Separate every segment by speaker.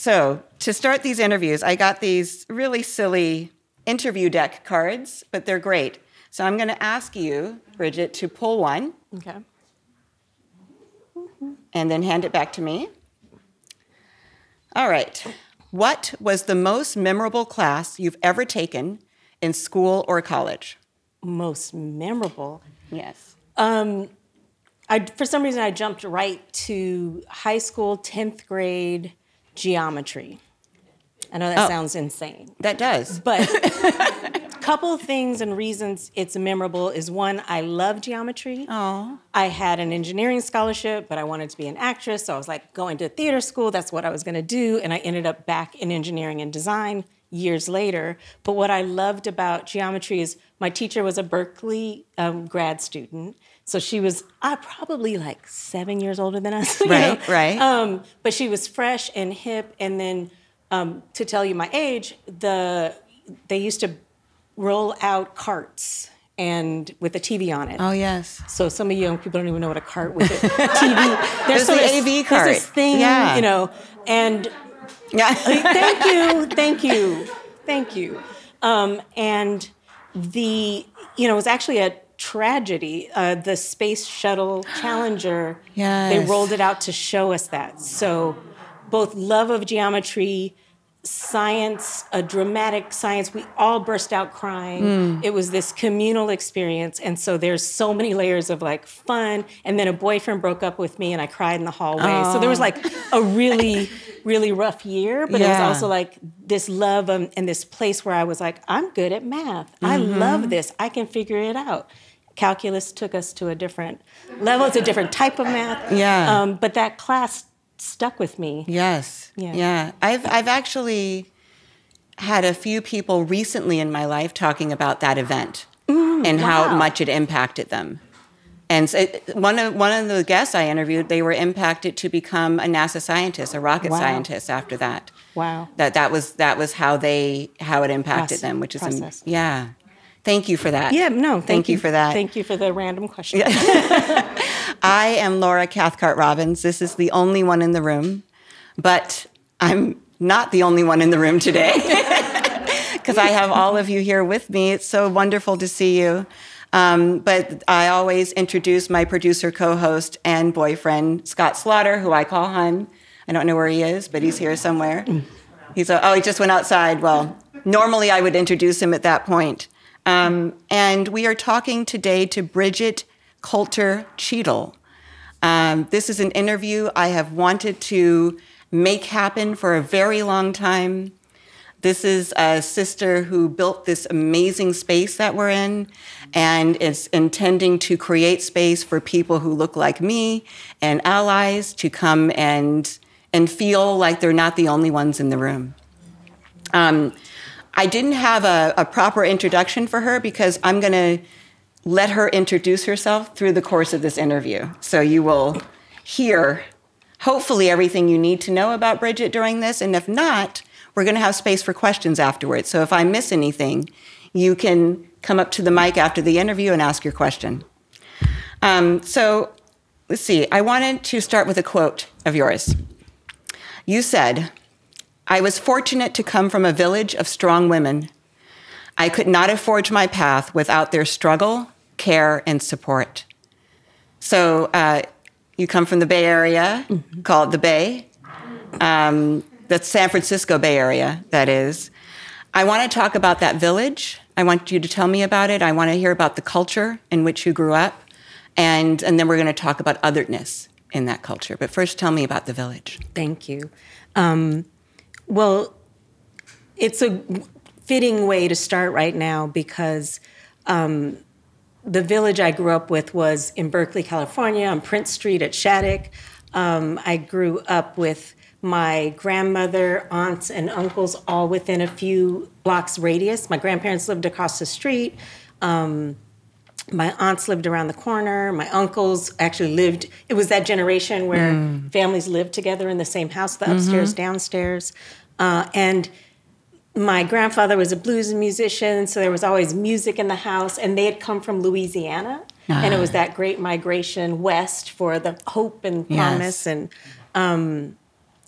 Speaker 1: So to start these interviews, I got these really silly interview deck cards, but they're great. So I'm going to ask you, Bridgid, to pull one.
Speaker 2: Okay.
Speaker 1: And then hand it back to me. All right. What was the most memorable class you've ever taken in school or college?
Speaker 2: Most memorable?
Speaker 1: Yes.
Speaker 2: For some reason, I jumped right to high school, 10th grade geometry. I know that sounds insane.
Speaker 1: That does.
Speaker 2: But a couple of things and reasons it's memorable is, one, I love geometry.
Speaker 1: Oh.
Speaker 2: I had an engineering scholarship, but I wanted to be an actress, so I was like going to theater school, that's what I was gonna do, and I ended up back in engineering and design years later. But what I loved about geometry is my teacher was a Berkeley grad student, so she was probably like 7 years older than us.
Speaker 1: Right.
Speaker 2: But she was fresh and hip, and then to tell you my age, they used to roll out carts and with a TV on it.
Speaker 1: Oh, yes.
Speaker 2: So some of you young people don't even know what a cart with a TV.
Speaker 1: There's the AV cart.
Speaker 2: There's this thing,
Speaker 1: yeah.
Speaker 2: you know, and
Speaker 1: yeah.
Speaker 2: thank you. And it was actually a tragedy. The Space Shuttle Challenger,
Speaker 1: yes.
Speaker 2: They rolled it out to show us that. So both love of geometry, science, a dramatic science, we all burst out crying. It was this communal experience. And so there's so many layers of like fun. And then a boyfriend broke up with me and I cried in the hallway. Oh. So there was like a really, really rough year, but it was also like this love and this place where I was like, I'm good at math. I love this. I can figure it out. Calculus took us to a different level. It's a different type of math.
Speaker 1: Yeah.
Speaker 2: But that class stuck with me.
Speaker 1: Yes. Yeah. I've actually had a few people recently in my life talking about that event and how much it impacted them. And so one of the guests I interviewed, they were impacted to become a NASA scientist, a rocket scientist after that.
Speaker 2: Wow. That
Speaker 1: was how it impacted them, which is yeah. Thank you for that.
Speaker 2: Yeah, no,
Speaker 1: thank you for that.
Speaker 2: Thank you for the random question.
Speaker 1: I am Laura Cathcart-Robbins. This is the only one in the room, but I'm not the only one in the room today because I have all of you here with me. It's so wonderful to see you. But I always introduce my producer, co-host, and boyfriend, Scott Slaughter, who I call Hun. I don't know where he is, but he's here somewhere. He just went outside. Well, normally I would introduce him at that point. And we are talking today to Bridgid Coulter Cheadle. This is an interview I have wanted to make happen for a very long time. This is a sister who built this amazing space that we're in and is intending to create space for people who look like me and allies to come and feel like they're not the only ones in the room. I didn't have a proper introduction for her because I'm going to let her introduce herself through the course of this interview. So you will hear, hopefully, everything you need to know about Bridgid during this. And if not, we're going to have space for questions afterwards. So if I miss anything, you can come up to the mic after the interview and ask your question. So let's see. I wanted to start with a quote of yours. You said, "I was fortunate to come from a village of strong women. I could not have forged my path without their struggle, care, and support." So you come from the Bay Area, called the Bay. The San Francisco Bay Area, that is. I want to talk about that village. I want you to tell me about it. I want to hear about the culture in which you grew up. And then we're going to talk about otherness in that culture. But first, tell me about the village.
Speaker 2: Thank you. Well, it's a fitting way to start right now because the village I grew up with was in Berkeley, California, on Prince Street at Shattuck. I grew up with my grandmother, aunts, and uncles all within a few blocks radius. My grandparents lived across the street. My aunts lived around the corner. My uncles actually lived, it was that generation where families lived together in the same house, the upstairs, downstairs. And my grandfather was a blues musician, so there was always music in the house. And they had come from Louisiana. And it was that great migration west for the hope and promise. And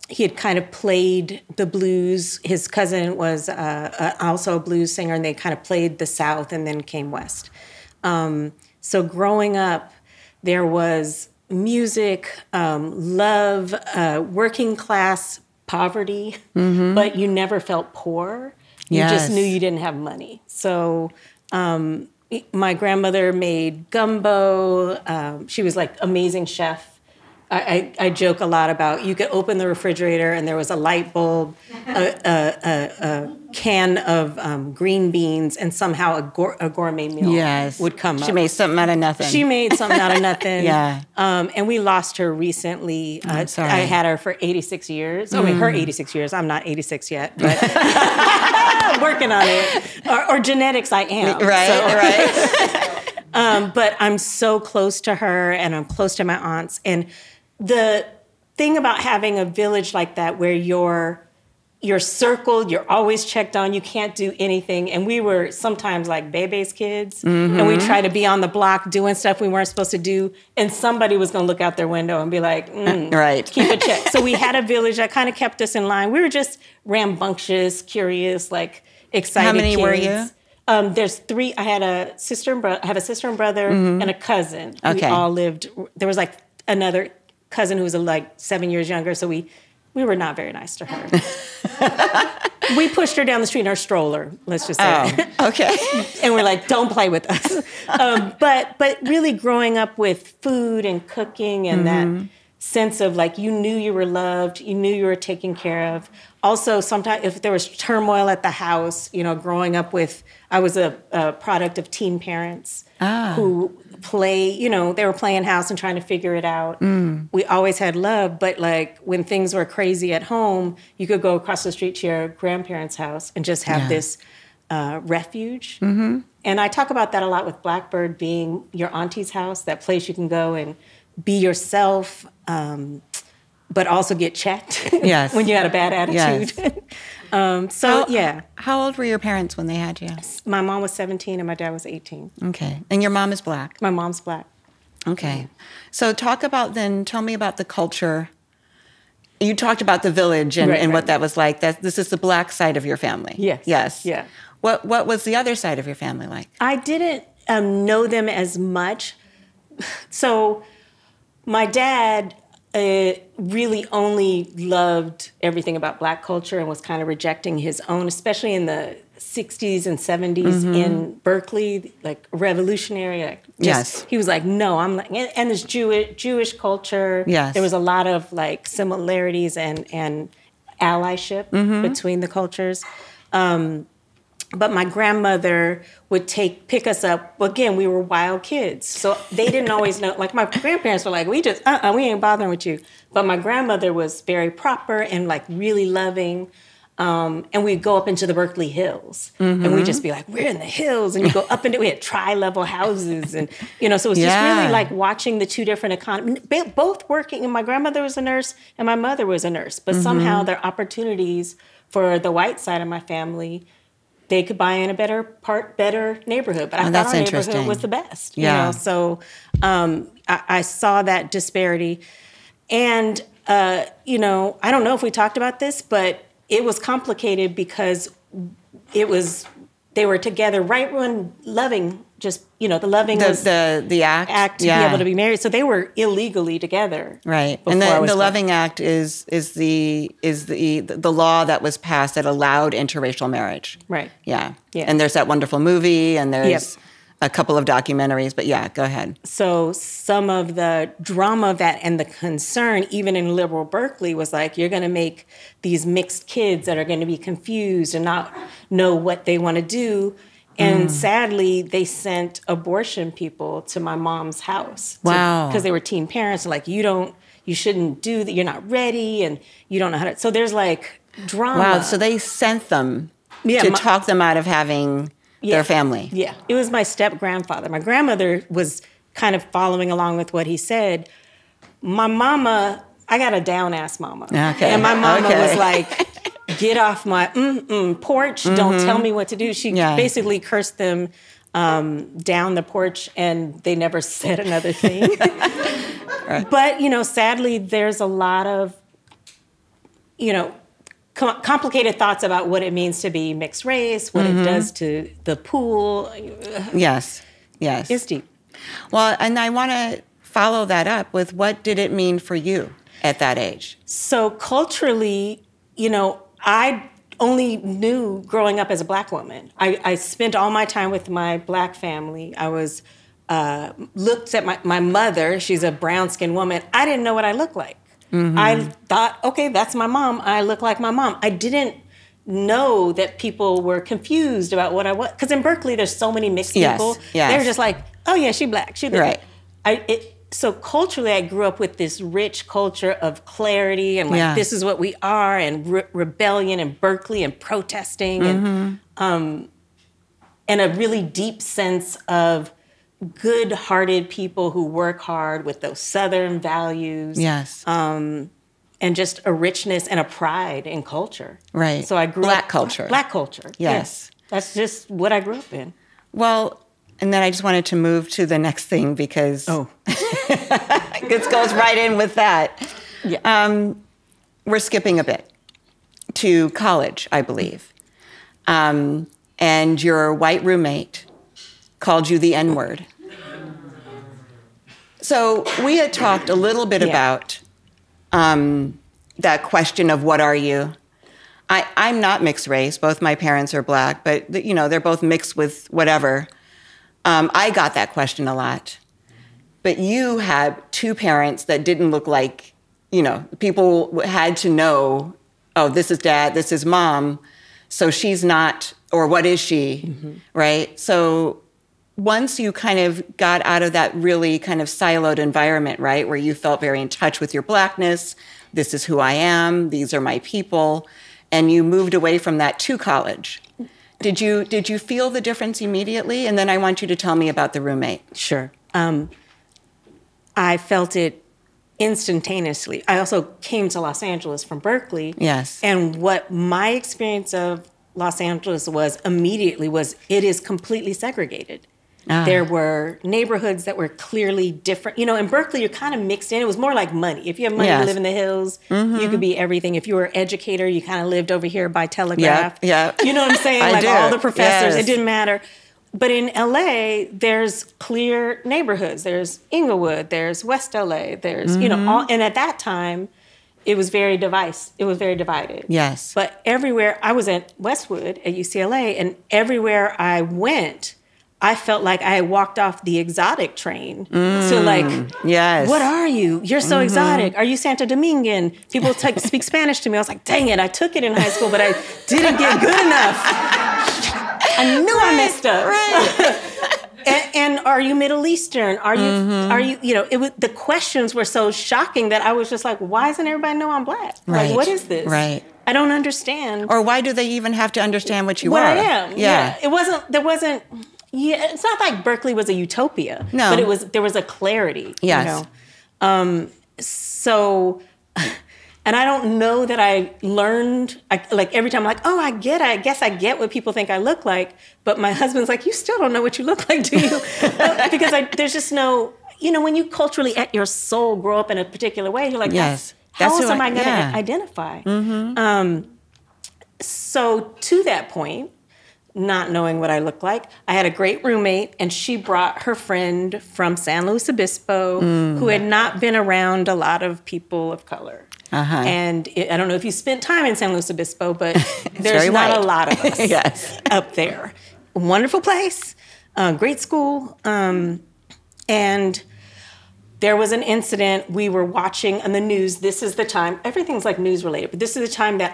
Speaker 2: he had kind of played the blues. His cousin was also a blues singer, and they kind of played the South and then came West. So growing up, there was music, love, working class poverty, but you never felt poor. You just knew you didn't have money. So my grandmother made gumbo. She was like amazing chef. I joke a lot about you could open the refrigerator and there was a light bulb, a can of green beans, and somehow a gourmet meal would come up.
Speaker 1: She made something out of nothing.
Speaker 2: Yeah. And we lost her recently.
Speaker 1: Sorry.
Speaker 2: I had her for 86 years. I mean, her 86 years. I'm not 86 yet, but working on it. Or genetics, I am.
Speaker 1: Right.
Speaker 2: But I'm so close to her, and I'm close to my aunts. And the thing about having a village like that where you're circled, you're always checked on, you can't do anything. And we were sometimes like Bebe's kids, and we try to be on the block doing stuff we weren't supposed to do, and somebody was going to look out their window and be like, keep a check. So we had a village that kind of kept us in line. We were just rambunctious, curious, like excited
Speaker 1: How many
Speaker 2: kids.
Speaker 1: were you?
Speaker 2: There's 3. I had a sister and brother. I have a sister and brother and a cousin.
Speaker 1: Okay.
Speaker 2: We all lived. There was like another cousin who was like 7 years younger. So we were not very nice to her. We pushed her down the street in our stroller. Let's just say.
Speaker 1: Okay.
Speaker 2: And we're like, don't play with us. But really growing up with food and cooking and that sense of like you knew you were loved, you knew you were taken care of. Also, sometimes if there was turmoil at the house, growing up with, I was a product of teen parents who they were playing house and trying to figure it out. We always had love, but like when things were crazy at home, you could go across the street to your grandparents' house and just have this refuge. And I talk about that a lot with Blackbird being your auntie's house, that place you can go and be yourself, but also get checked when you had a bad attitude.
Speaker 1: How old were your parents when they had you?
Speaker 2: My mom was 17 and my dad was 18.
Speaker 1: Okay. And your mom is Black?
Speaker 2: My mom's Black.
Speaker 1: Okay. So tell me about the culture. You talked about the village and what that was like. This is the Black side of your family.
Speaker 2: Yes. Yeah.
Speaker 1: What was the other side of your family like?
Speaker 2: I didn't know them as much. So my dad really only loved everything about Black culture and was kind of rejecting his own, especially in the 60s and 70s in Berkeley, like revolutionary. He was like, no, I'm like, and this Jewish culture.
Speaker 1: Yes.
Speaker 2: There was a lot of like similarities and allyship between the cultures. But my grandmother would pick us up. Again, we were wild kids. So they didn't always know. Like my grandparents were like, we ain't bothering with you. But my grandmother was very proper and like really loving. And we'd go up into the Berkeley Hills. And we'd just be like, we're in the hills. And you go up into, we had tri-level houses. And, so it was just really like watching the two different economies, both working. And my grandmother was a nurse and my mother was a nurse. But somehow their opportunities for the white side of my family, they could buy in a better neighborhood. But I thought our neighborhood was the best. So I saw that disparity. And, I don't know if we talked about this, but it was complicated because they were together right when loving, the loving was
Speaker 1: the act
Speaker 2: to be able to be married. So they were illegally together.
Speaker 1: Right. And the Loving Act is the law that was passed that allowed interracial marriage.
Speaker 2: Right.
Speaker 1: Yeah. And there's that wonderful movie and there's a couple of documentaries, but go ahead.
Speaker 2: So some of the drama of that and the concern, even in liberal Berkeley, was like, you're going to make these mixed kids that are going to be confused and not know what they want to do. And sadly, they sent abortion people to my mom's house.
Speaker 1: Wow.
Speaker 2: Because they were teen parents. Like, you shouldn't do that. You're not ready and you don't know how to. So there's like drama.
Speaker 1: Wow. So they sent them to talk them out of having their family.
Speaker 2: Yeah. It was my step-grandfather. My grandmother was kind of following along with what he said. My mama, I got a down-ass mama.
Speaker 1: Okay.
Speaker 2: And my mama was like, get off my porch. Don't tell me what to do. She basically cursed them down the porch, and they never said another thing. Right. But, sadly, there's a lot of complicated thoughts about what it means to be mixed race, what it does to the pool.
Speaker 1: Yes.
Speaker 2: It's deep.
Speaker 1: Well, and I want to follow that up with what did it mean for you at that age?
Speaker 2: So culturally, I only knew growing up as a Black woman. I spent all my time with my Black family. I was looked at my mother. She's a brown-skinned woman. I didn't know what I looked like. I thought, okay, that's my mom. I look like my mom. I didn't know that people were confused about what I was. Because in Berkeley, there's so many mixed people.
Speaker 1: Yes.
Speaker 2: They're just like, oh, yeah, she Black. She Black.
Speaker 1: Right.
Speaker 2: So culturally, I grew up with this rich culture of clarity and this is what we are, and rebellion and Berkeley and protesting and a really deep sense of good-hearted people who work hard with those Southern values.
Speaker 1: Yes.
Speaker 2: And just a richness and a pride in culture.
Speaker 1: Right.
Speaker 2: So I grew
Speaker 1: Black
Speaker 2: up...
Speaker 1: culture.
Speaker 2: Black culture.
Speaker 1: Yes.
Speaker 2: Yeah. That's just what I grew up in.
Speaker 1: Well, and then I just wanted to move to the next thing because this goes right in with that.
Speaker 2: Yeah.
Speaker 1: We're skipping a bit to college, I believe. And your white roommate called you the N-word. So we had talked a little bit about that question of what are you? I'm not mixed race. Both my parents are Black, but they're both mixed with whatever. I got that question a lot. But you had two parents that didn't look like, people had to know, oh, this is dad, this is mom, so she's not, or what is she, right? So once you kind of got out of that really kind of siloed environment, right, where you felt very in touch with your Blackness, this is who I am, these are my people, and you moved away from that to college. Did you feel the difference immediately? And then I want you to tell me about the roommate.
Speaker 2: Sure. I felt it instantaneously. I also came to Los Angeles from Berkeley.
Speaker 1: Yes.
Speaker 2: And what my experience of Los Angeles was immediately was it is completely segregated. There were neighborhoods that were clearly different. In Berkeley, you're kind of mixed in. It was more like money. If you have money, you live in the hills. You could be everything. If you were an educator, you kind of lived over here by telegraph.
Speaker 1: Yeah.
Speaker 2: You know what I'm saying?
Speaker 1: I do.
Speaker 2: All the professors,
Speaker 1: Yes.
Speaker 2: it didn't matter. But in LA, there's clear neighborhoods. There's Inglewood, there's West LA, there's, all. And at that time, it was very divided.
Speaker 1: Yes.
Speaker 2: But everywhere, I was at Westwood at UCLA, and everywhere I went, I felt like I had walked off the exotic train. So
Speaker 1: yes.
Speaker 2: What are you? You're so exotic. Are you Santo Domingan? People speak Spanish to me. I was like, dang it, I took it in high school, but I didn't get good enough. I knew I messed up.
Speaker 1: Right.
Speaker 2: and are you Middle Eastern? Are you, the questions were so shocking that I was just like, why doesn't everybody know I'm Black?
Speaker 1: Right.
Speaker 2: Like, what is this?
Speaker 1: Right.
Speaker 2: I don't understand.
Speaker 1: Or why do they even have to understand what you are?
Speaker 2: What I am.
Speaker 1: Yeah.
Speaker 2: There wasn't, it's not like Berkeley was a utopia.
Speaker 1: No.
Speaker 2: But there was a clarity.
Speaker 1: Yes.
Speaker 2: So, and I don't know that I learned, every time I'm like, oh, I guess I get what people think I look like. But my husband's like, you still don't know what you look like, do you? Because there's just no, when you culturally at your soul grow up in a particular way, you're like,
Speaker 1: yes.
Speaker 2: How else am I going to identify? So to that point, not knowing what I looked like, I had a great roommate, and she brought her friend from San Luis Obispo who had not been around a lot of people of color. And I don't know if you spent time in San Luis Obispo, but there's not a lot of us up there. Wonderful place, great school, and there was an incident we were watching on the news. This is the time, everything's like news related, but this is the time that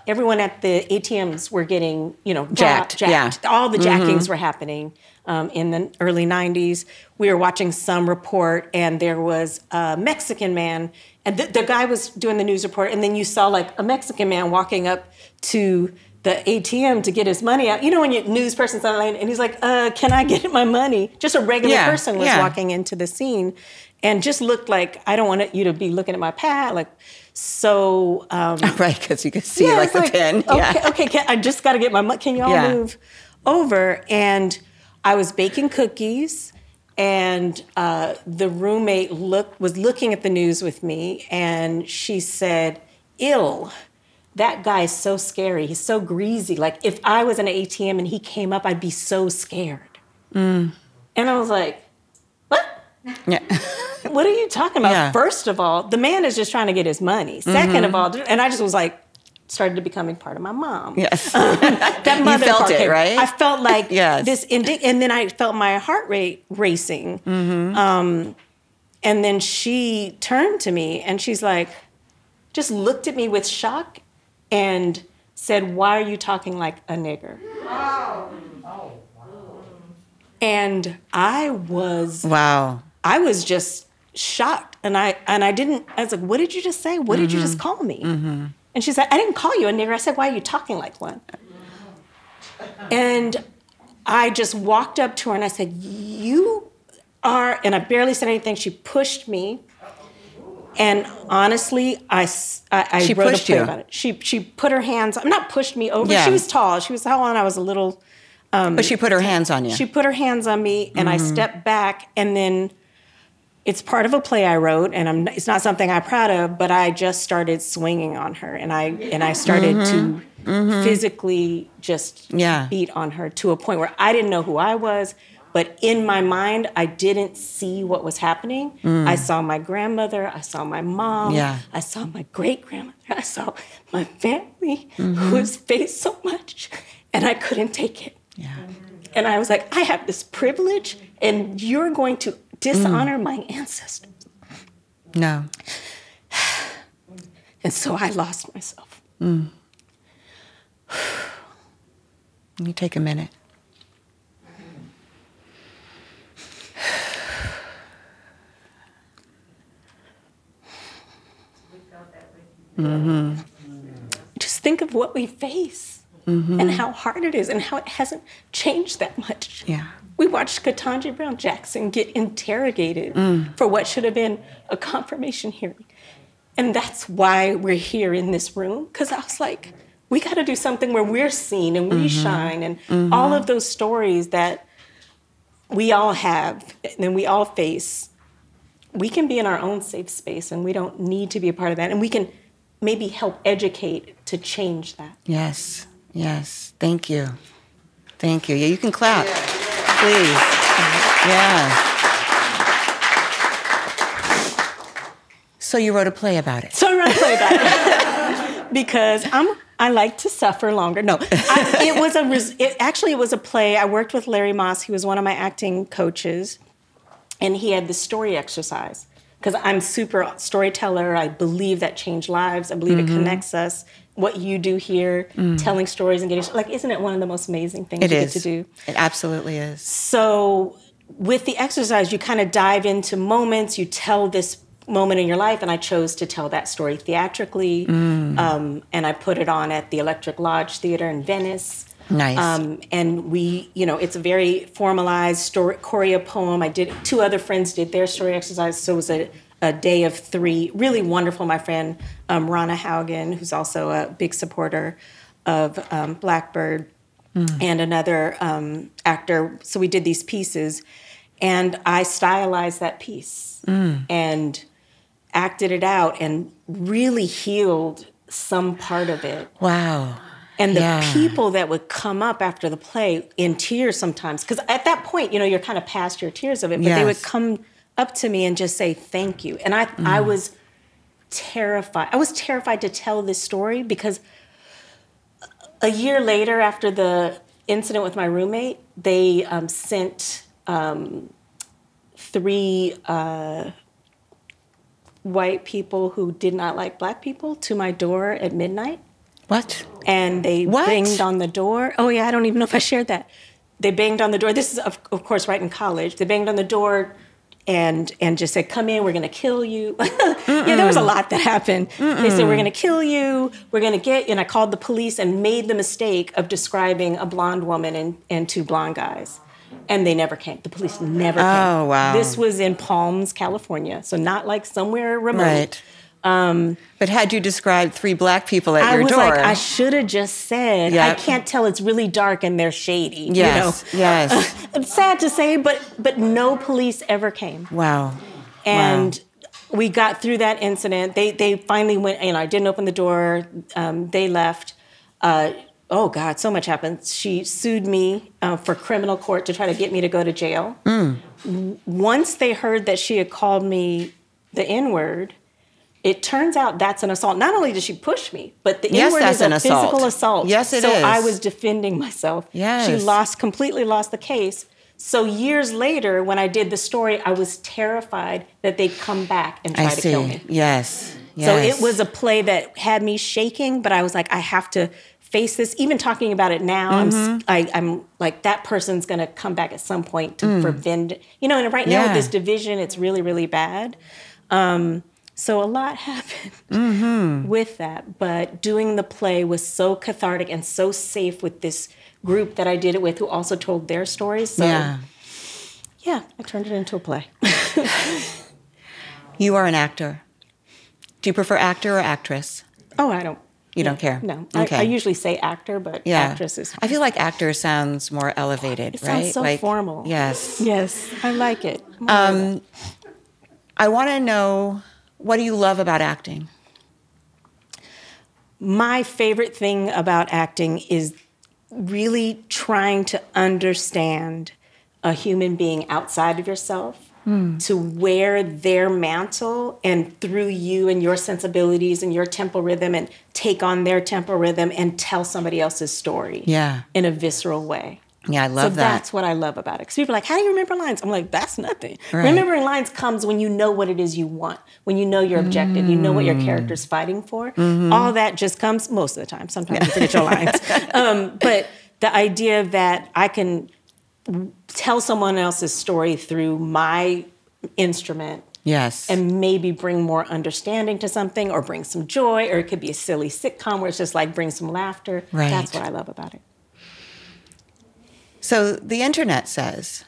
Speaker 2: everyone at the ATMs were getting, jacked.
Speaker 1: Yeah.
Speaker 2: All the jackings were happening in the early 90s. We were watching some report, and there was a Mexican man, and the guy was doing the news report, and then you saw like a Mexican man walking up to the ATM to get his money out. When your news person's online, and he's like, can I get my money? Just a regular person was walking into the scene. And just looked like, I don't want you to be looking at my pad. Right,
Speaker 1: because you can see the pin.
Speaker 2: Okay, I just got to get my money. Can you all move over? And I was baking cookies, and the roommate was looking at the news with me, and she said, ill. that guy is so scary. He's so greasy. Like, if I was in an ATM and he came up, I'd be so scared. And I was like, what?
Speaker 1: Yeah.
Speaker 2: What are you talking about?
Speaker 1: Yeah.
Speaker 2: First of all, the man is just trying to get his money. Second of all, and I just was like, started becoming part of my mom.
Speaker 1: Yes.
Speaker 2: That mother
Speaker 1: you felt
Speaker 2: part
Speaker 1: it,
Speaker 2: came.
Speaker 1: right?
Speaker 2: I felt like
Speaker 1: Yes.
Speaker 2: this, and then I felt my heart rate racing. And then she turned to me and she's like, just looked at me with shock and said, why are you talking like a nigger? Wow. And I was just shocked. And I was like, what did you just say? What did you just call me? And she said, I didn't call you a nigger. I said, why are you talking like one? And I just walked up to her and I said, you are, and I barely said anything. She pushed me. And honestly, I
Speaker 1: She
Speaker 2: wrote
Speaker 1: pushed
Speaker 2: a play
Speaker 1: you.
Speaker 2: about it. She put her hands, not pushed me over.
Speaker 1: Yeah.
Speaker 2: She was tall. She was tall and I was a little.
Speaker 1: But she put her hands on you.
Speaker 2: She put her hands on me and I stepped back, and then it's part of a play I wrote, and it's not something I'm proud of, but I just started swinging on her, and I started to physically just beat on her to a point where I didn't know who I was, but in my mind, I didn't see what was happening. I saw my grandmother, I saw my mom, I saw my great-grandmother, I saw my family who has faced so much, and I couldn't take it.
Speaker 1: Yeah.
Speaker 2: And I was like, I have this privilege, and you're going to dishonor my ancestors.
Speaker 1: No.
Speaker 2: And so I lost myself.
Speaker 1: You take a minute.
Speaker 2: Just think of what we face and how hard it is and how it hasn't changed that much.
Speaker 1: Yeah.
Speaker 2: We watched Ketanji Brown Jackson get interrogated for what should have been a confirmation hearing. And that's why we're here in this room, because I was like, we got to do something where we're seen and we shine, and all of those stories that we all have and we all face, we can be in our own safe space and we don't need to be a part of that. And we can maybe help educate to change that.
Speaker 1: Yes. Yes. Thank you. Thank you. Yeah, you can clap. Please. Yeah. So you wrote a play about it.
Speaker 2: So I wrote a play about it because I like to suffer longer. No, it was a play. I worked with Larry Moss. He was one of my acting coaches, and he had the story exercise. Because I'm super storyteller. I believe that change lives. I believe it connects us. What you do here, telling stories and getting, like, isn't it one of the most amazing things you get to do?
Speaker 1: It absolutely is.
Speaker 2: So with the exercise, you kind of dive into moments. You tell this moment in your life, and I chose to tell that story theatrically. And I put it on at the Electric Lodge Theater in Venice.
Speaker 1: Nice.
Speaker 2: And we, it's a very formalized story, choreo poem. Two other friends did their story exercise, so it was a day of 3. Really wonderful. My friend Rana Haugen, who's also a big supporter of Blackbird, and another actor. So we did these pieces, and I stylized that piece and acted it out and really healed some part of it.
Speaker 1: Wow.
Speaker 2: And the people that would come up after the play in tears sometimes, because at that point, you're kind of past your tears of it, but they would come up to me and just say, thank you. And I was terrified. I was terrified to tell this story because a year later, after the incident with my roommate, they sent 3 white people who did not like Black people to my door at midnight.
Speaker 1: What?
Speaker 2: And they banged on the door. Oh, yeah, I don't even know if I shared that. They banged on the door. This is, of course, right in college. They banged on the door and just said, come in, we're going to kill you. Yeah, there was a lot that happened. They said, we're going to kill you. We're going to get you. And I called the police and made the mistake of describing a blonde woman and 2 blonde guys. And they never came. The police never came.
Speaker 1: Oh, wow.
Speaker 2: This was in Palms, California. So not like somewhere remote.
Speaker 1: Right. But had you described 3 Black people at your door?
Speaker 2: I was like, I should have just said, I can't tell, it's really dark and they're shady.
Speaker 1: Yes,
Speaker 2: It's sad to say, but no police ever came.
Speaker 1: Wow.
Speaker 2: And we got through that incident. They finally went, I didn't open the door. They left. Oh, God, so much happened. She sued me for criminal court to try to get me to go to jail. Once they heard that she had called me the N-word, it turns out that's an assault. Not only did she push me, but the N-word is a physical assault.
Speaker 1: Yes, it is.
Speaker 2: So I was defending myself.
Speaker 1: Yes.
Speaker 2: She completely lost the case. So years later, when I did the story, I was terrified that they'd come back and try to kill me.
Speaker 1: Yes.
Speaker 2: So it was a play that had me shaking, but I was like, I have to face this. Even talking about it now, I'm like, that person's going to come back at some point to prevent it. And right now with this division, it's really, really bad. So a lot happened with that. But doing the play was so cathartic and so safe with this group that I did it with who also told their stories. So yeah, I turned it into a play.
Speaker 1: You are an actor. Do you prefer actor or actress?
Speaker 2: Oh, I don't.
Speaker 1: You don't care?
Speaker 2: No.
Speaker 1: Okay.
Speaker 2: I usually say actor, but actress is fine.
Speaker 1: I feel like actor sounds more elevated,
Speaker 2: it
Speaker 1: right?
Speaker 2: Sounds so formal.
Speaker 1: Yes.
Speaker 2: Yes, I like it.
Speaker 1: I want to know, what do you love about acting?
Speaker 2: My favorite thing about acting is really trying to understand a human being outside of yourself, to wear their mantle and through you and your sensibilities and your tempo rhythm and take on their tempo rhythm and tell somebody else's story in a visceral way.
Speaker 1: Yeah, I love that.
Speaker 2: So that's what I love about it. Because people are like, how do you remember lines? I'm like, that's nothing.
Speaker 1: Right.
Speaker 2: Remembering lines comes when you know what it is you want, when you know your objective, you know what your character's fighting for. All that just comes most of the time. Sometimes you forget your lines. But the idea that I can tell someone else's story through my instrument and maybe bring more understanding to something or bring some joy, or it could be a silly sitcom where it's just like bring some laughter.
Speaker 1: Right.
Speaker 2: That's what I love about it.
Speaker 1: So the internet says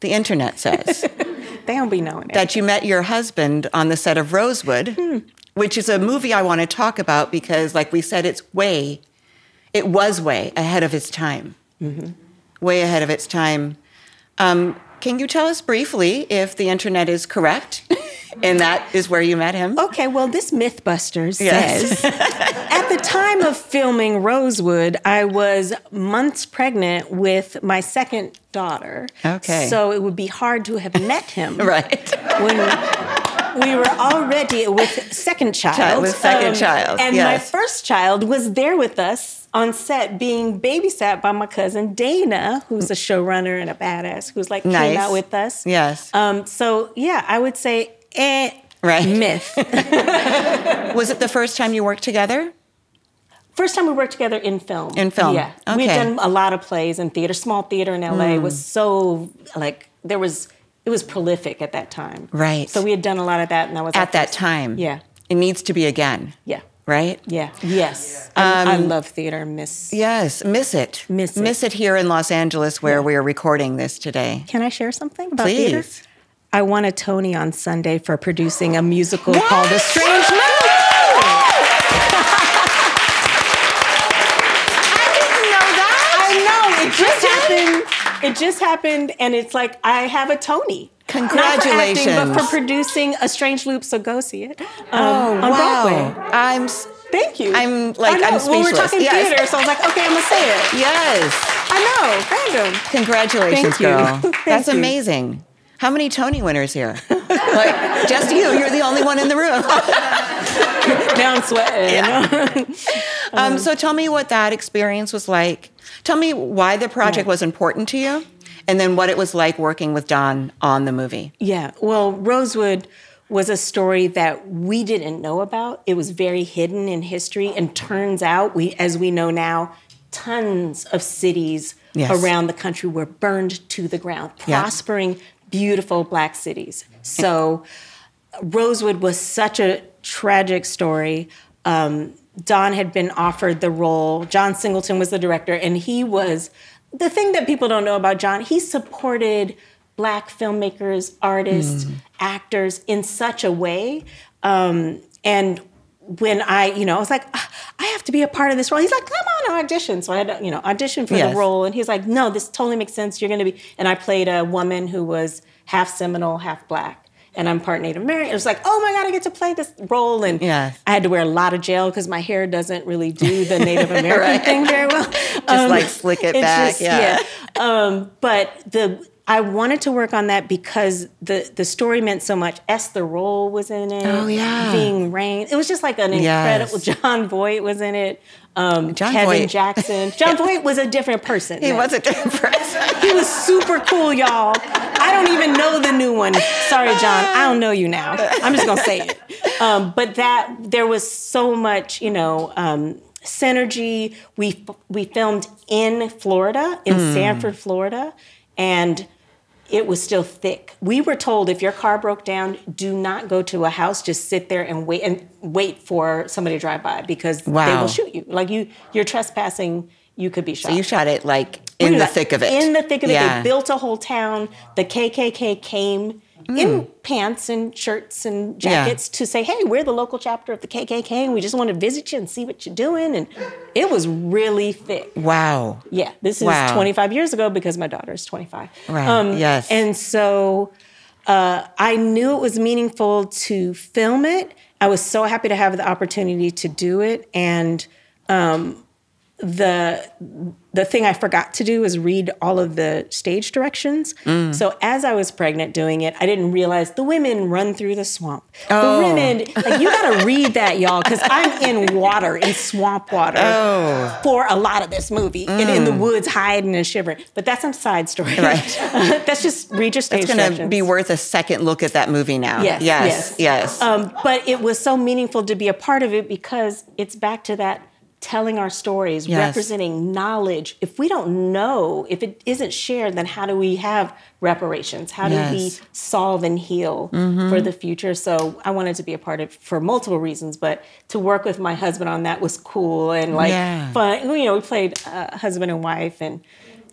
Speaker 1: they
Speaker 2: don't be knowing it.
Speaker 1: That you met your husband on the set of Rosewood, which is a movie I want to talk about because, like we said, it was way ahead of its time. Way ahead of its time. Can you tell us briefly if the internet is correct and that is where you met him?
Speaker 2: Okay, well, this Mythbusters says, at the time of filming Rosewood, I was months pregnant with my second daughter.
Speaker 1: Okay.
Speaker 2: So it would be hard to have met him.
Speaker 1: Right.
Speaker 2: When we were already with second child. And my first child was there with us on set being babysat by my cousin Dana, who's a showrunner and a badass, who's like came out with us.
Speaker 1: Yes.
Speaker 2: So yeah, I would say myth.
Speaker 1: Was it the first time you worked together?
Speaker 2: First time we worked together in film.
Speaker 1: In film.
Speaker 2: Yeah.
Speaker 1: Okay.
Speaker 2: We had done a lot of plays in theater. Small theater in LA was so it was prolific at that time.
Speaker 1: Right.
Speaker 2: So we had done a lot of that, and that was
Speaker 1: at that time.
Speaker 2: Yeah.
Speaker 1: It needs to be again.
Speaker 2: Yeah.
Speaker 1: Right?
Speaker 2: Yeah. Yes. I love theater. Miss it.
Speaker 1: Miss it here in Los Angeles where we are recording this today.
Speaker 2: Can I share something about
Speaker 1: Please.
Speaker 2: theater? I won a Tony on Sunday for producing a musical called A Strange Loop. It just happened, and it's like I have a Tony.
Speaker 1: Congratulations!
Speaker 2: Not for acting, but for producing A Strange Loop. So go see it. On
Speaker 1: wow!
Speaker 2: Broadway. Thank you.
Speaker 1: I'm speechless.
Speaker 2: Well, we're talking theater, so I was like, okay, I'm gonna say it.
Speaker 1: Yes.
Speaker 2: I know. Random.
Speaker 1: Congratulations, girl. That's amazing. How many Tony winners here? Just you. You're the only one in the room.
Speaker 2: Now I'm sweating.
Speaker 1: Yeah. So tell me what that experience was like. Tell me why the project was important to you, and then what it was like working with Don on the movie.
Speaker 2: Yeah. Well, Rosewood was a story that we didn't know about. It was very hidden in history, and turns out, as we know now, tons of cities around the country were burned to the ground, prospering, beautiful Black cities. So Rosewood was such a tragic story. Don had been offered the role. John Singleton was the director, and he was, the thing that people don't know about John, he supported Black filmmakers, artists, actors in such a way. And when I was like, I have to be a part of this role. He's like, come on, audition. So I had to, audition for the role. And he's like, no, this totally makes sense. You're going to be, and I played a woman who was half Seminole, half Black. and I'm part Native American. It was like, oh my God, I get to play this role. And I had to wear a lot of gel because my hair doesn't really do the Native American thing very well.
Speaker 1: Just like slick it back.
Speaker 2: But I wanted to work on that because the story meant so much. Esther Roll was in it.
Speaker 1: Oh, yeah.
Speaker 2: Ving Rhames. It was just like an incredible... John Voight was in it. Kevin Jackson. John Voight was a different person.
Speaker 1: He was a different person.
Speaker 2: He was super cool, y'all. I don't even know the new one. Sorry, John. I don't know you now. I'm just going to say it. But there was so much, synergy. We filmed in Florida, in Sanford, Florida, and it was still thick. We were told if your car broke down, do not go to a house. Just sit there and wait for somebody to drive by because they will shoot you. Like you're trespassing, you could be shot.
Speaker 1: So you shot it like in the thick of it.
Speaker 2: In the thick of it. They built a whole town. The KKK came in pants and shirts and jackets to say, hey, we're the local chapter of the KKK and we just want to visit you and see what you're doing. And it was really thick.
Speaker 1: Wow.
Speaker 2: Yeah, this is 25 years ago because my daughter is 25.
Speaker 1: Right, yes.
Speaker 2: And so I knew it was meaningful to film it. I was so happy to have the opportunity to do it. And the thing I forgot to do is read all of the stage directions. So as I was pregnant doing it, I didn't realize the women run through the swamp. The women, you got to read that, y'all, because I'm in water, in swamp water for a lot of this movie, and in the woods hiding and shivering. But that's a side story. Right. That's just read your stage directions.
Speaker 1: It's going to be worth a second look at that movie now. Yes.
Speaker 2: But it was so meaningful to be a part of it because it's back to that telling our stories, representing knowledge. If we don't know, if it isn't shared, then how do we have reparations? How do we solve and heal for the future? So I wanted to be a part of it for multiple reasons, but to work with my husband on that was cool and fun. We played husband and wife, and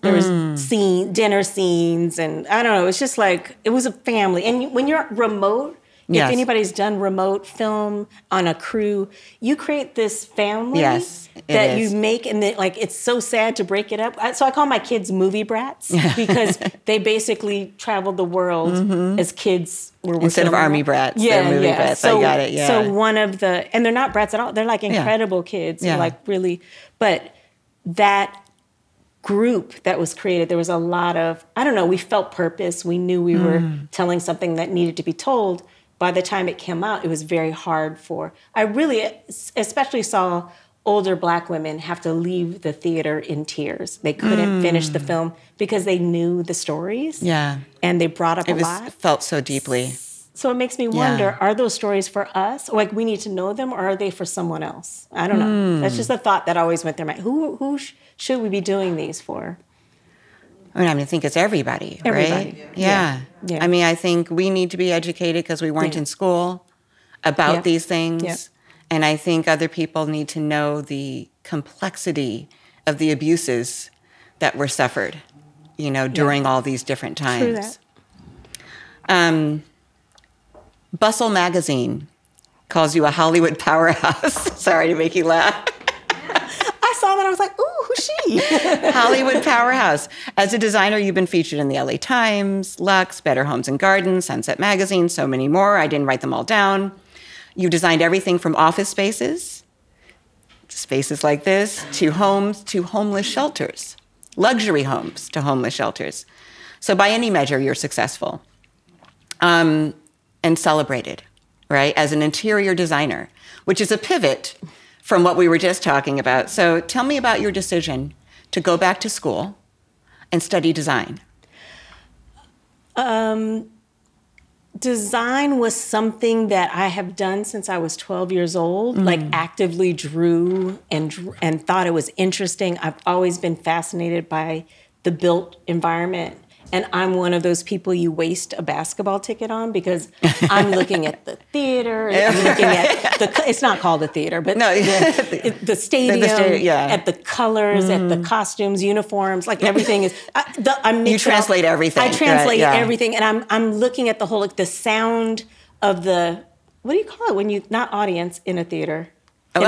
Speaker 2: there was dinner scenes, and I don't know, it's just like, it was a family. And when you're remote, if anybody's done remote film on a crew, you create this family that you make, and it's so sad to break it up. So I call my kids movie brats because they basically traveled the world as kids.
Speaker 1: Instead of army brats, they're movie brats.
Speaker 2: So,
Speaker 1: I got it. Yeah.
Speaker 2: So one of the, and they're not brats at all. They're like incredible kids. Yeah. Like really, but that group that was created, there was a lot of, I don't know, we felt purpose. We knew we were telling something that needed to be told. By the time it came out, it was very hard I really especially saw older Black women have to leave the theater in tears. They couldn't finish the film because they knew the stories. Yeah. And they brought up a lot.
Speaker 1: It felt so deeply.
Speaker 2: So it makes me wonder, are those stories for us? Like we need to know them, or are they for someone else? I don't know. That's just a thought that always went through my mind. Who should we be doing these for?
Speaker 1: I think it's everybody, right? Yeah. I mean, I think we need to be educated because we weren't in school about these things. Yeah. And I think other people need to know the complexity of the abuses that were suffered, during all these different times. True that. Bustle Magazine calls you a Hollywood powerhouse. Sorry to make you laugh.
Speaker 2: I saw that. I was like, ooh, who's she?
Speaker 1: Hollywood powerhouse. As a designer, you've been featured in the LA Times, Lux, Better Homes and Gardens, Sunset Magazine, so many more. I didn't write them all down. You designed everything from office spaces like this, to homes to homeless shelters, luxury homes to homeless shelters. So by any measure, you're successful and celebrated, right, as an interior designer, which is a pivot from what we were just talking about. So tell me about your decision to go back to school and study design.
Speaker 2: Design was something that I have done since I was 12 years old, like actively drew and thought it was interesting. I've always been fascinated by the built environment. And I'm one of those people you waste a basketball ticket on because I'm looking at the theater, and I'm looking at it's not called a theater, but the stadium, at the colors, at the costumes, uniforms, like everything is.
Speaker 1: You translate everything.
Speaker 2: I translate everything, and I'm looking at the whole, like the sound of the, what do you call it when you, not audience in a theater?
Speaker 1: In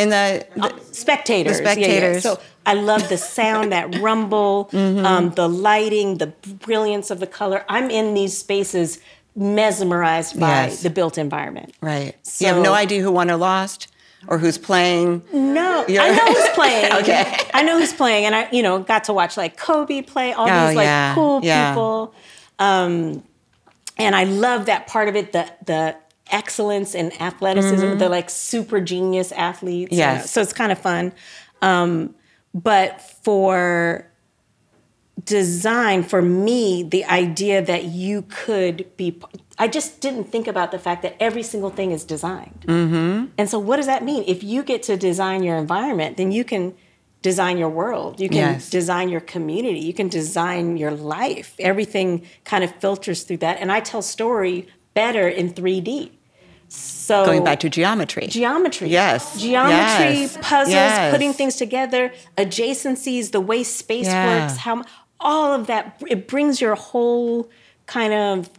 Speaker 1: the
Speaker 2: spectators.
Speaker 1: The spectators.
Speaker 2: Yeah. So I love the sound, that rumble, the lighting, the brilliance of the color. I'm in these spaces mesmerized by
Speaker 1: Yes.
Speaker 2: the built environment.
Speaker 1: Right.
Speaker 2: So,
Speaker 1: you have no idea who won or lost or who's playing?
Speaker 2: No, I know who's playing.
Speaker 1: Okay.
Speaker 2: I know who's playing, and I, got to watch like Kobe play, all these like cool people. And I love that part of it, the excellence and athleticism, the like super genius athletes.
Speaker 1: Yes.
Speaker 2: So it's kind of fun. But for design, for me, the idea that you could be, I just didn't think about the fact that every single thing is designed. And so what does that mean? If you get to design your environment, then you can design your world. You can design your community. You can design your life. Everything kind of filters through that. And I tell story better in 3D. So
Speaker 1: Going back to geometry.
Speaker 2: Geometry.
Speaker 1: Yes.
Speaker 2: Geometry,
Speaker 1: Yes.
Speaker 2: puzzles,
Speaker 1: Yes.
Speaker 2: putting things together, adjacencies, the way space works, all of that, it brings your whole kind of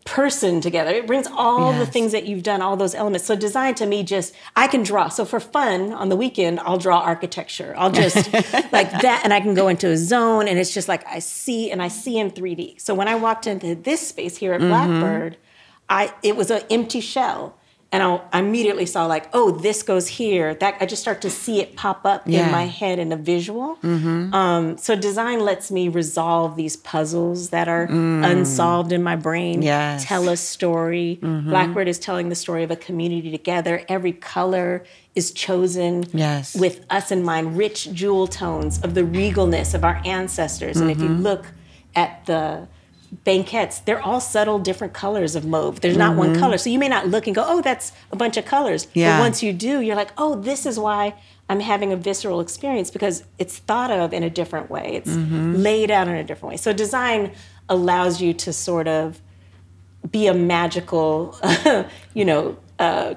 Speaker 2: person together. It brings all the things that you've done, all those elements. So design to me I can draw. So for fun on the weekend, I'll draw architecture. I'll just like that, and I can go into a zone, and it's just like I see in 3D. So when I walked into this space here at Blackbird, it was an empty shell. And I immediately saw like, oh, this goes here. That I just start to see it pop up in my head in a visual. So design lets me resolve these puzzles that are unsolved in my brain. Tell a story. Blackbird is telling the story of a community together. Every color is chosen with us in mind. Rich jewel tones of the regalness of our ancestors. And if you look at the banquettes, they're all subtle different colors of mauve. There's not one color. So you may not look and go, oh, that's a bunch of colors. But once you do, you're like, oh, this is why I'm having a visceral experience, because it's thought of in a different way. It's laid out in a different way. So design allows you to sort of be a magical,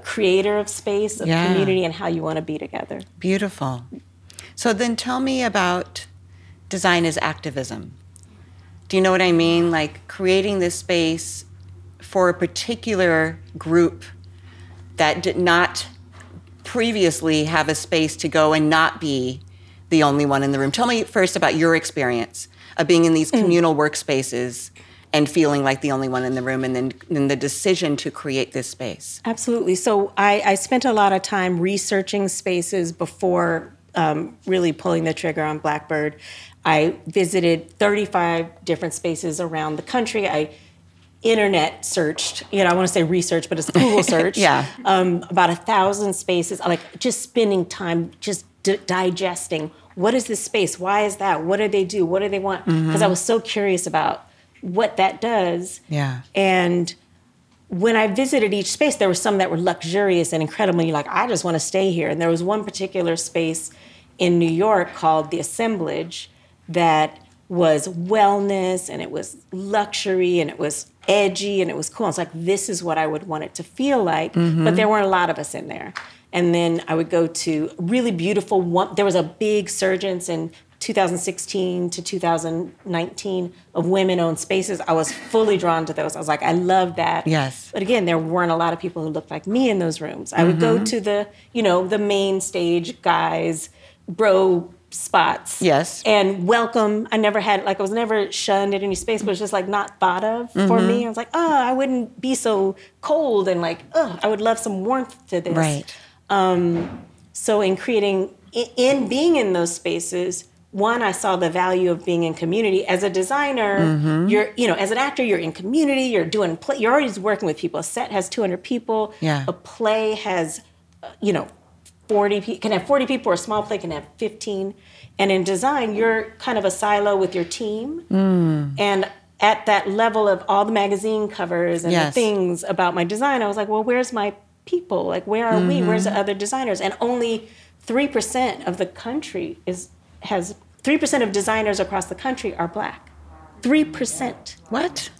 Speaker 2: creator of space, of community, and how you want to be together.
Speaker 1: Beautiful. So then tell me about design as activism. Do you know what I mean? Like creating this space for a particular group that did not previously have a space to go and not be the only one in the room. Tell me first about your experience of being in these communal workspaces and feeling like the only one in the room, and then the decision to create this space.
Speaker 2: Absolutely. So I spent a lot of time researching spaces before really pulling the trigger on Blackbird. I visited 35 different spaces around the country. I internet searched, I want to say research, but it's Google search. About 1,000 spaces, like just spending time just digesting. What is this space? Why is that? What do they do? What do they want? Because I was so curious about what that does. And when I visited each space, there were some that were luxurious and incredibly like, I just want to stay here. And there was one particular space in New York called the Assemblage that was wellness, and it was luxury, and it was edgy, and it was cool. I was like, this is what I would want it to feel like. But there weren't a lot of us in there. And then I would go to really beautiful one. There was a big surgence in 2016 to 2019 of women-owned spaces. I was fully drawn to those. I was like, I love that. But again, there weren't a lot of people who looked like me in those rooms. I would go to the, the main stage guys, bro spots. And welcome. I was never shunned at any space, but it was just like not thought of for me. I was like, I wouldn't be so cold, and like, I would love some warmth to this. So in being in those spaces, one, I saw the value of being in community. As a designer, you're, as an actor, you're in community, you're doing play, you're always working with people. A set has 200 people. A play has, 40 people, can have 40 people, or a small play can have 15. And in design, you're kind of a silo with your team. And at that level of all the magazine covers and the things about my design, I was like, well, where's my people? Like, where are we? Where's the other designers? And only 3% of the country has 3% of designers across the country are Black. 3%.
Speaker 1: What?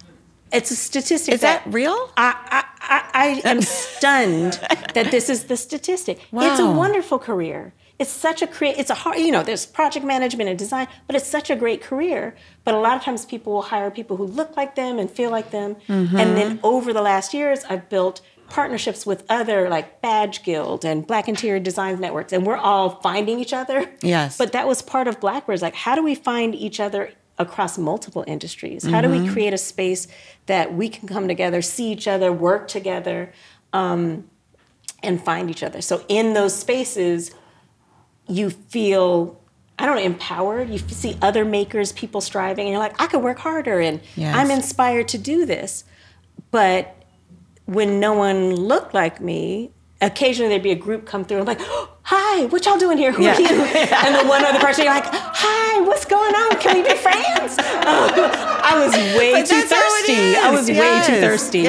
Speaker 2: It's a statistic.
Speaker 1: Is that real?
Speaker 2: I am stunned that this is the statistic. It's a wonderful career. It's such a it's a hard, there's project management and design, but it's such a great career. But a lot of times people will hire people who look like them and feel like them. And then over the last years, I've built partnerships with other like Badge Guild and Black Interior Design Networks, and we're all finding each other. But that was part of Blackbird's, like, how do we find each other across multiple industries? How do we create a space that we can come together, see each other, work together, and find each other? So in those spaces, you feel, I don't know, empowered. You see other makers, people striving, and you're like, I could work harder, and I'm inspired to do this. But when no one looked like me, occasionally there'd be a group come through and like, oh, hi, what y'all doing here? Who are you? And then one other person, you're like, hi, what's going on? Can we be friends? I was way too thirsty. I was way too thirsty.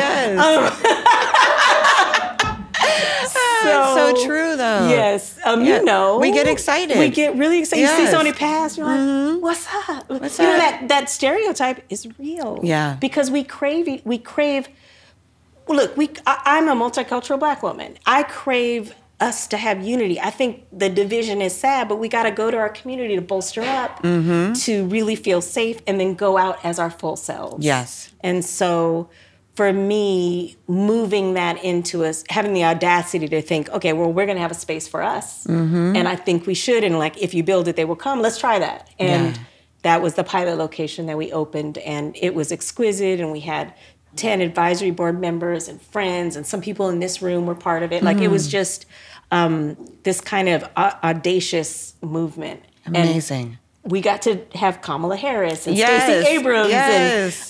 Speaker 1: So true, though.
Speaker 2: Yes. You know.
Speaker 1: We get excited.
Speaker 2: We get really excited. You see somebody pass, you're like, what's up?
Speaker 1: What's
Speaker 2: you know,
Speaker 1: up?
Speaker 2: that stereotype is real.
Speaker 1: Yeah.
Speaker 2: Because we crave, look, I'm a multicultural Black woman. I crave us to have unity. I think the division is sad, but we got to go to our community to bolster up, to really feel safe, and then go out as our full selves.
Speaker 1: Yes.
Speaker 2: And so for me, moving that into us, having the audacity to think, okay, well, we're going to have a space for us. And I think we should. And like, if you build it, they will come. Let's try that. And that was the pilot location that we opened. And it was exquisite. And we had 10 advisory board members and friends. And some people in this room were part of it. Like, it was just this kind of audacious movement.
Speaker 1: Amazing.
Speaker 2: And we got to have Kamala Harris and Stacey Abrams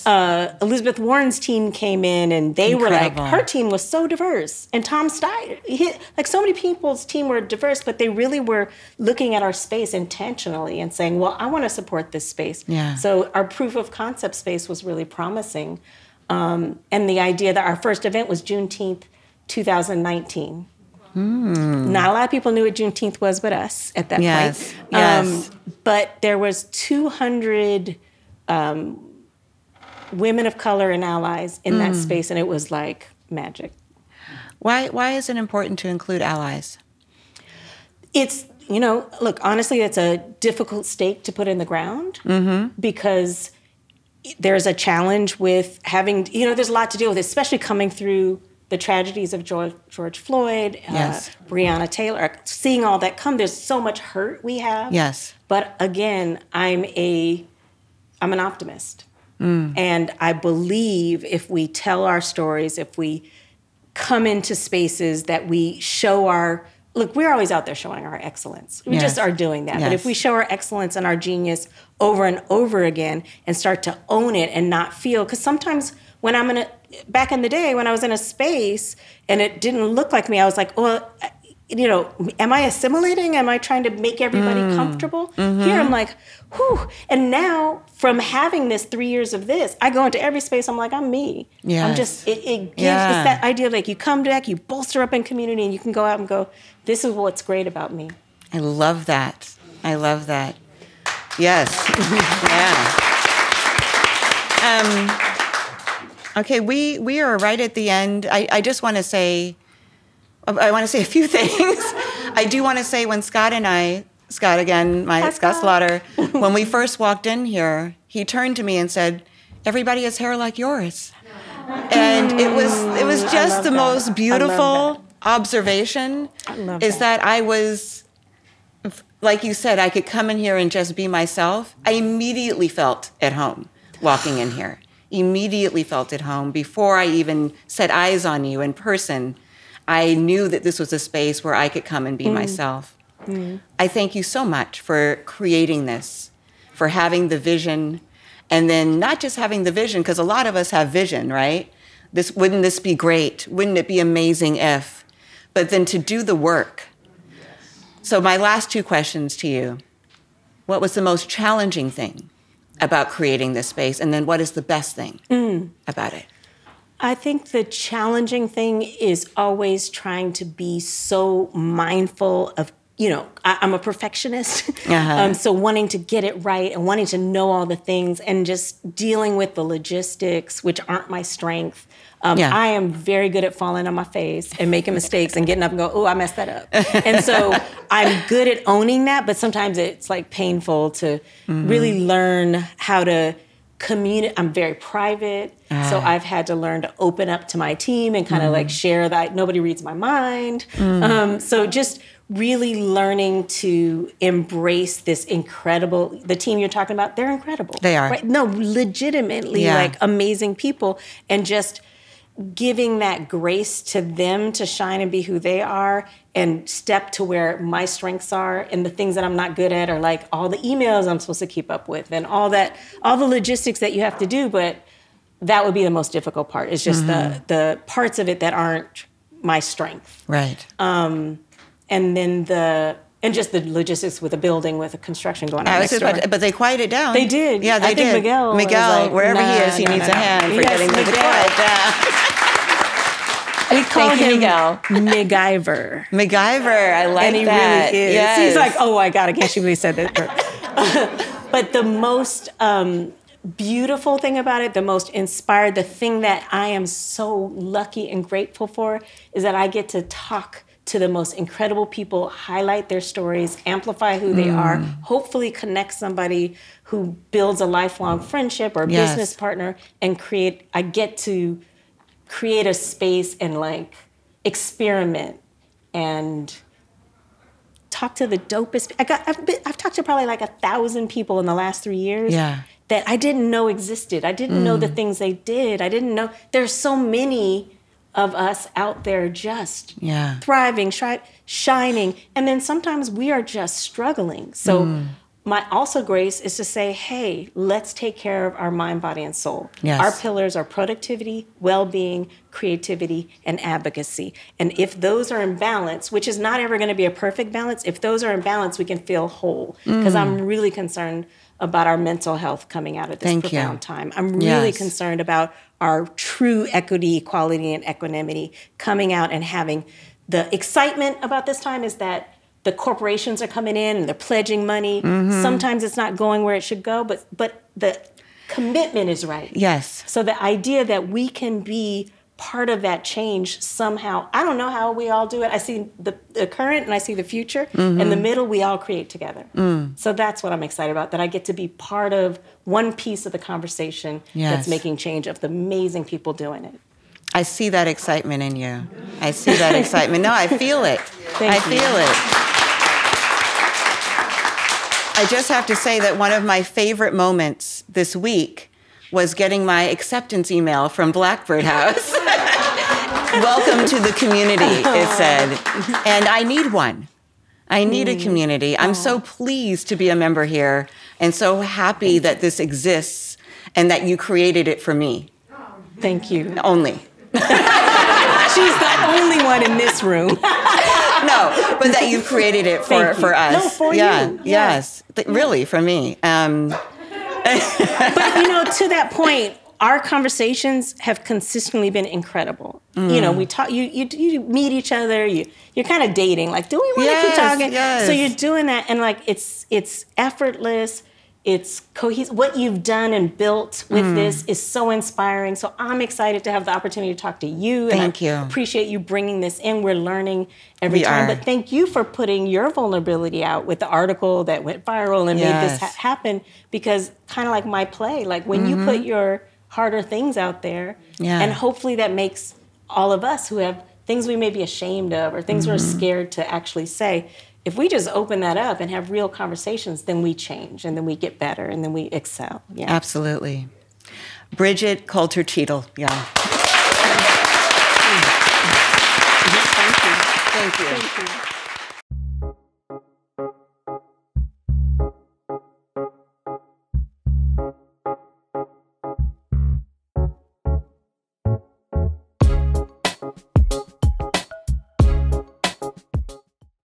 Speaker 2: and Elizabeth Warren's team came in, and they were like, her team was so diverse. And Tom Steyer, like so many people's team were diverse, but they really were looking at our space intentionally and saying, well, I want to support this space. So our proof of concept space was really promising. And the idea that our first event was Juneteenth, 2019. Not a lot of people knew what Juneteenth was but us at that point. But there was 200 women of color and allies in that space, and it was like magic.
Speaker 1: Why is it important to include allies?
Speaker 2: It's, look, honestly, it's a difficult stake to put in the ground because there's a challenge with having, there's a lot to deal with, especially coming through the tragedies of George Floyd, Breonna Taylor, seeing all that come. There's so much hurt we have. But again, I'm an optimist. And I believe if we tell our stories, if we come into spaces that we show look, we're always out there showing our excellence. We just are doing that. But if we show our excellence and our genius over and over again and start to own it and not feel, because sometimes when back in the day when I was in a space and it didn't look like me, I was like, well, am I assimilating? Am I trying to make everybody comfortable? Here I'm like, whew. And now from having this 3 years of this, I go into every space, I'm like, I'm me. I'm just, it gives, it's that idea of like you come back, you bolster up in community, and you can go out and go, this is what's great about me.
Speaker 1: I love that. Yes. Okay, we are right at the end. I just want to say, I want to say a few things. I do want to say when Scott again, Scott Slaughter, when we first walked in here, he turned to me and said, everybody has hair like yours. And it was just the most beautiful observation is that I was, like you said, I could come in here and just be myself. I immediately felt at home walking in here. Immediately felt at home. Before I even set eyes on you in person, I knew that this was a space where I could come and be myself. I thank you so much for creating this, for having the vision, and then not just having the vision, because a lot of us have vision, right? Wouldn't this be great? Wouldn't it be amazing if? But then to do the work. So my last two questions to you. What was the most challenging thing about creating this space? And then what is the best thing about it?
Speaker 2: I think the challenging thing is always trying to be so mindful of, I'm a perfectionist. So wanting to get it right and wanting to know all the things and just dealing with the logistics, which aren't my strength. I am very good at falling on my face and making mistakes and getting up and go, oh, I messed that up. And so I'm good at owning that, but sometimes it's like painful to really learn how to communicate. I'm very private, so I've had to learn to open up to my team and kind of like share that nobody reads my mind. So just really learning to embrace this incredible, the team you're talking about, they're incredible.
Speaker 1: They are.
Speaker 2: Right? No, legitimately like amazing people, and just giving that grace to them to shine and be who they are and step to where my strengths are, and the things that I'm not good at are like all the emails I'm supposed to keep up with and all the logistics that you have to do. But that would be the most difficult part. It's just the parts of it that aren't my strength.
Speaker 1: Right.
Speaker 2: And then just the logistics with a building, with a construction going on next door.
Speaker 1: But they quieted down.
Speaker 2: They did.
Speaker 1: Yeah, they did.
Speaker 2: I think Miguel,
Speaker 1: like, wherever he is, he needs a hand for getting them to quiet down.
Speaker 2: We call him MacGyver.
Speaker 1: MacGyver, I like
Speaker 2: and he
Speaker 1: that.
Speaker 2: Really is.
Speaker 1: Yes.
Speaker 2: He's like, oh my God, I can't believe he said that. But the most beautiful thing about it, the most inspired, the thing that I am so lucky and grateful for is that I get to talk to the most incredible people, highlight their stories, amplify who they are, hopefully connect somebody who builds a lifelong friendship or business partner, and I get to create a space and like experiment and talk to the dopest. I've talked to probably like 1,000 people in the last 3 years that I didn't know existed. I didn't know the things they did. I didn't know there's so many of us out there just thriving, shining. And then sometimes we are just struggling. So my also grace is to say, hey, let's take care of our mind, body, and soul.
Speaker 1: Yes.
Speaker 2: Our pillars are productivity, well-being, creativity, and advocacy. And if those are in balance, which is not ever going to be a perfect balance, if those are in balance, we can feel whole. Because I'm really concerned about our mental health coming out of this profound time. I'm really concerned about our true equity, equality, and equanimity coming out and having the excitement about this time is that the corporations are coming in and they're pledging money. Sometimes it's not going where it should go, but the commitment is right.
Speaker 1: Yes.
Speaker 2: So the idea that we can be part of that change somehow, I don't know how we all do it. I see the current and I see the future. In the middle, we all create together. So that's what I'm excited about, that I get to be part of one piece of the conversation that's making change, of the amazing people doing it.
Speaker 1: I see that excitement in you. I see that excitement. No, I feel it. I feel it. I just have to say that one of my favorite moments this week was getting my acceptance email from Blackbird House. Welcome to the community, it said. And I need one. I need a community. I'm so pleased to be a member here and so happy that this exists and that you created it for me.
Speaker 2: Thank you.
Speaker 1: Only.
Speaker 2: She's the only one in this room.
Speaker 1: No, but that you created it for us.
Speaker 2: No, for you.
Speaker 1: Yes. Really, for me.
Speaker 2: But, to that point, our conversations have consistently been incredible. We talk, you meet each other, you're kind of dating, like, do we want to keep talking?
Speaker 1: Yes.
Speaker 2: So you're doing that, and like, it's effortless. It's cohesive. What you've done and built with this is so inspiring. So I'm excited to have the opportunity to talk to you.
Speaker 1: Thank you.
Speaker 2: Appreciate you bringing this in. We're learning every time. But thank you for putting your vulnerability out with the article that went viral and made this happen. Because kind of like my play, like when you put your harder things out there, and hopefully that makes all of us who have things we may be ashamed of or things we're scared to actually say, if we just open that up and have real conversations, then we change and then we get better and then we excel. Yeah.
Speaker 1: Absolutely. Bridgid Coulter Cheadle. Yeah. Thank you. Thank you.